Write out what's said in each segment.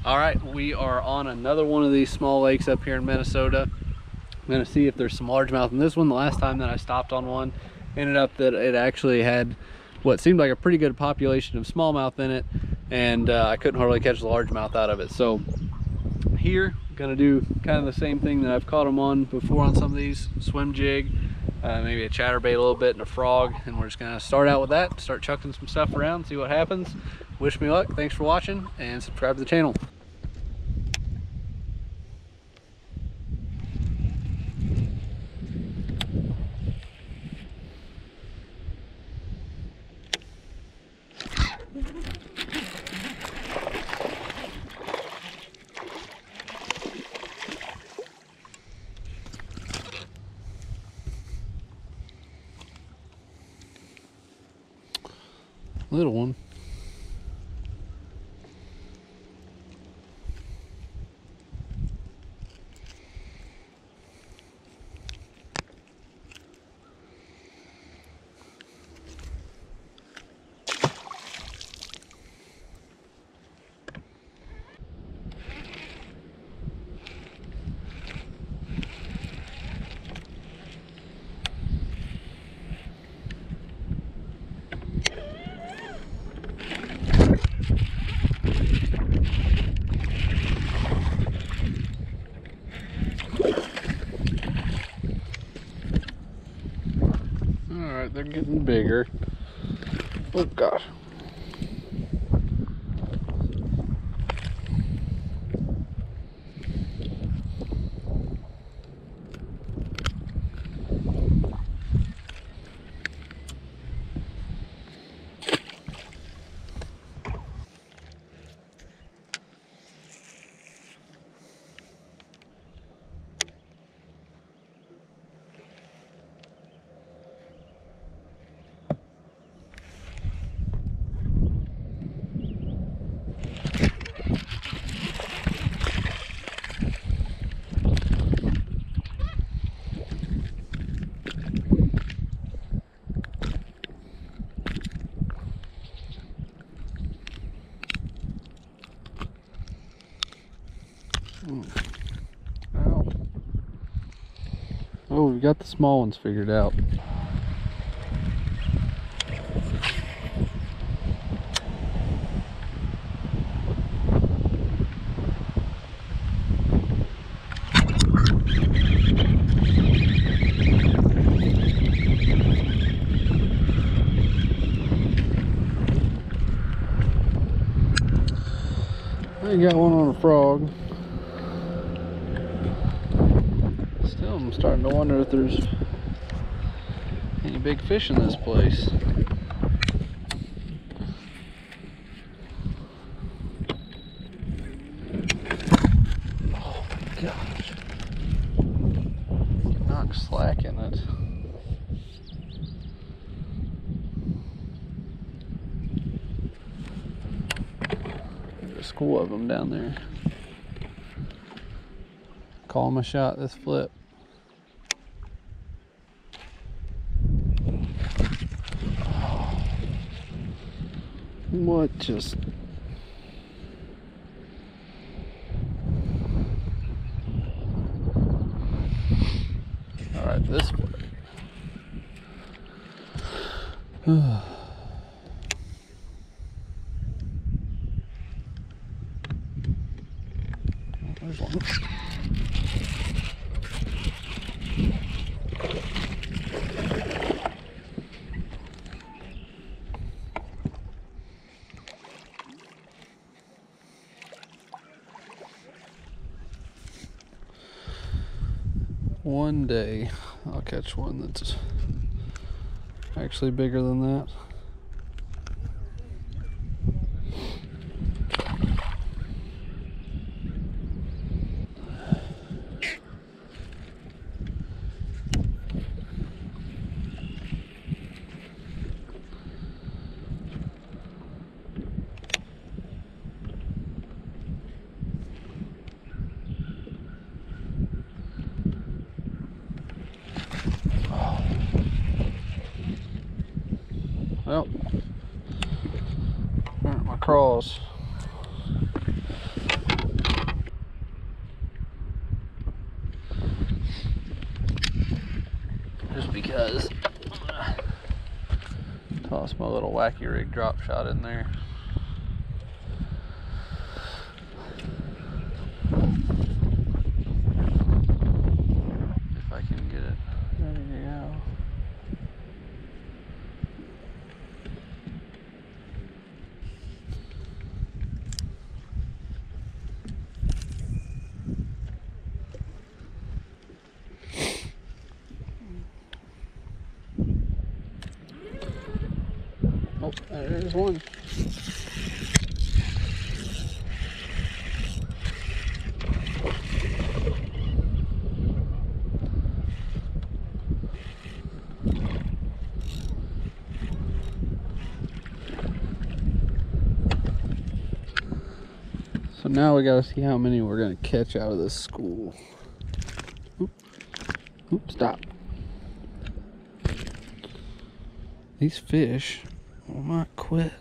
All right, we are on another one of these small lakes up here in Minnesota. I'm gonna see if there's some largemouth in this one. The last time that I stopped on one, ended up that it actually had what seemed like a pretty good population of smallmouth in it, and I couldn't hardly catch the largemouth out of it. So here, I'm gonna do kind of the same thing that I've caught them on before on some of these, swim jig, maybe a chatterbait a little bit and a frog, and we're just gonna start out with that, start chucking some stuff around, see what happens. Wish me luck, thanks for watching, and subscribe to the channel. Little one. They're getting bigger. Oh gosh. Ow. Oh, we've got the small ones figured out. I got one on a frog. Still, I'm starting to wonder if there's any big fish in this place. Oh my gosh. Not slacking it. There's a school of them down there. Call them a shot this flip. What just... Alright, this way. There's one. One day I'll catch one that's actually bigger than that. Well, aren't my crawls. Toss my little wacky rig drop shot in there. If I can get it. There you go. Oh, there's one. So now we gotta see how many we're gonna catch out of this school. Oop, oop, stop. These fish will not quit.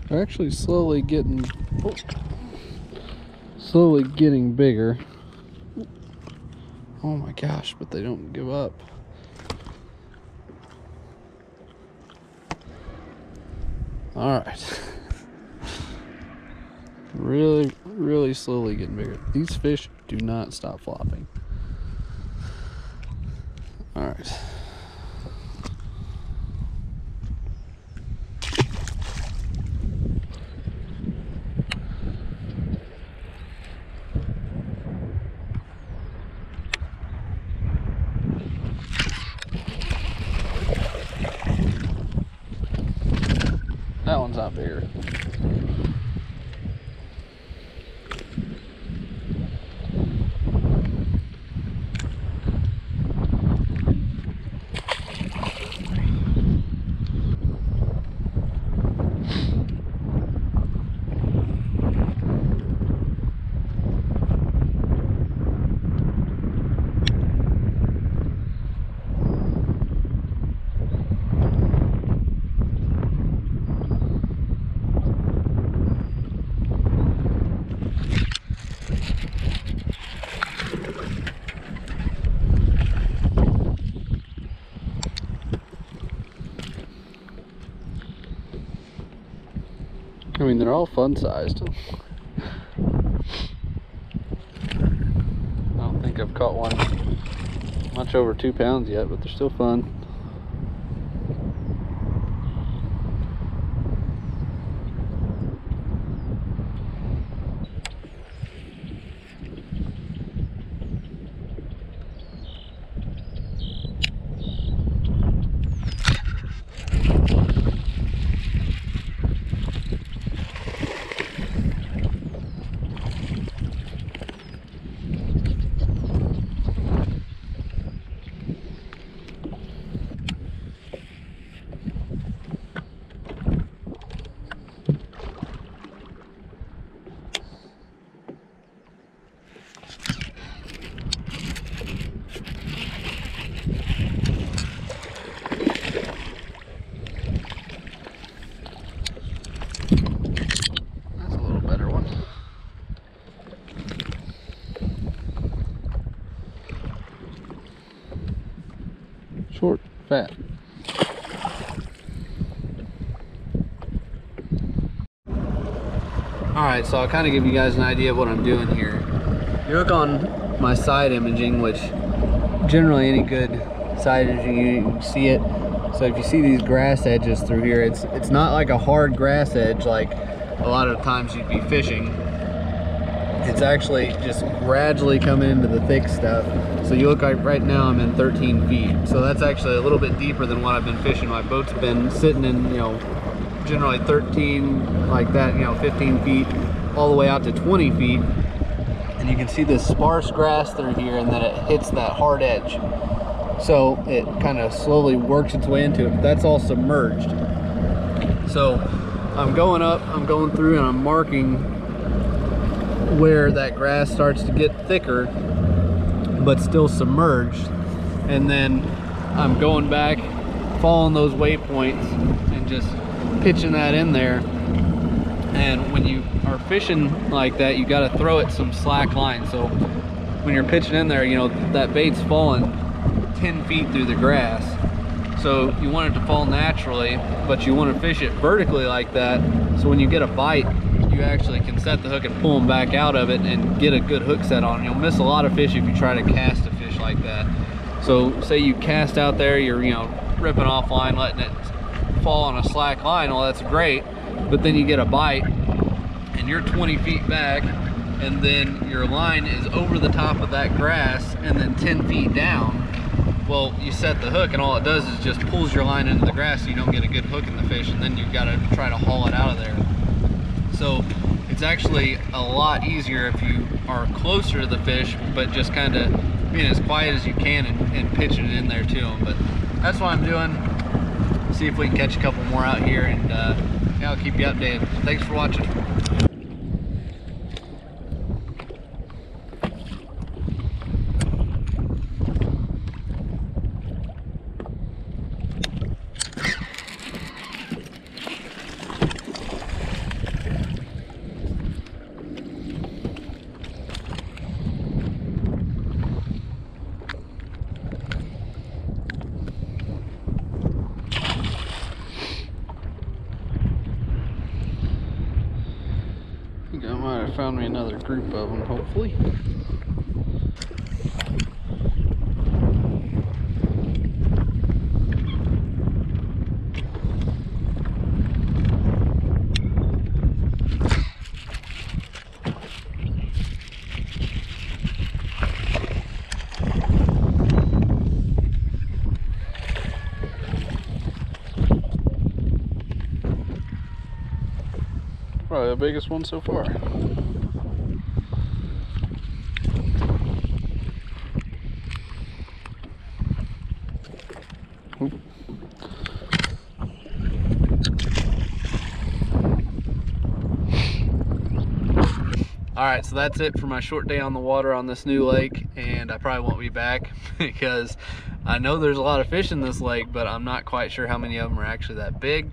They're actually slowly getting bigger. Oh my gosh, but they don't give up. All right. Really slowly getting bigger. These fish do not stop flopping. All right. That one's not bigger. I mean, they're all fun sized. I don't think I've caught one much over 2 pounds yet, but they're still fun. fat. Alright, so I'll kind of give you guys an idea of what I'm doing here. You look on my side imaging, which generally any good side imaging you can see it. So if you see these grass edges through here, it's not like a hard grass edge like a lot of times you'd be fishing. It's actually just gradually coming into the thick stuff. So you look like right now I'm in 13 feet. So that's actually a little bit deeper than what I've been fishing. My boat's been sitting in, you know, generally 13 like that, you know, 15 feet all the way out to 20 feet. And you can see this sparse grass through here, and then it hits that hard edge. So it kind of slowly works its way into it, but that's all submerged. So I'm going up, I'm going through, and I'm marking where that grass starts to get thicker but still submerged, and then I'm going back, following those waypoints and just pitching that in there. And when you are fishing like that, you got to throw it some slack line. So when you're pitching in there, you know, that bait's falling 10 feet through the grass, so you want it to fall naturally, but you want to fish it vertically like that, so when you get a bite, you actually can set the hook and pull them back out of it and get a good hook set on. You'll miss a lot of fish if you try to cast a fish like that. So say you cast out there, you're, you know, ripping off line, letting it fall on a slack line, well, that's great, but then you get a bite and you're 20 feet back, and then your line is over the top of that grass and then 10 feet down. Well, you set the hook and all it does is just pulls your line into the grass, so you don't get a good hook in the fish, and then you've got to try to haul it out of there. So it's actually a lot easier if you are closer to the fish, but just kind of being as quiet as you can and pitching it in there to them. But that's what I'm doing. See if we can catch a couple more out here, and yeah, I'll keep you updated. Thanks for watching. I might have found me another group of them, hopefully. Probably the biggest one so far. Oop. Alright, so that's it for my short day on the water on this new lake, and I probably won't be back because I know there's a lot of fish in this lake, but I'm not quite sure how many of them are actually that big.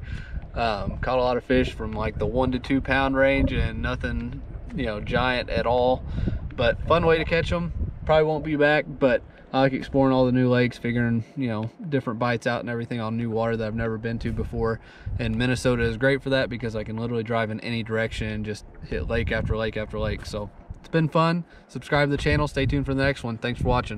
Caught a lot of fish from like the 1 to 2 pound range, and nothing, you know, giant at all, but fun way to catch them. Probably won't be back, but I like exploring all the new lakes, figuring, you know, different bites out and everything on new water that I've never been to before. And Minnesota is great for that because I can literally drive in any direction and just hit lake after lake after lake. So it's been fun. Subscribe to the channel, stay tuned for the next one. Thanks for watching.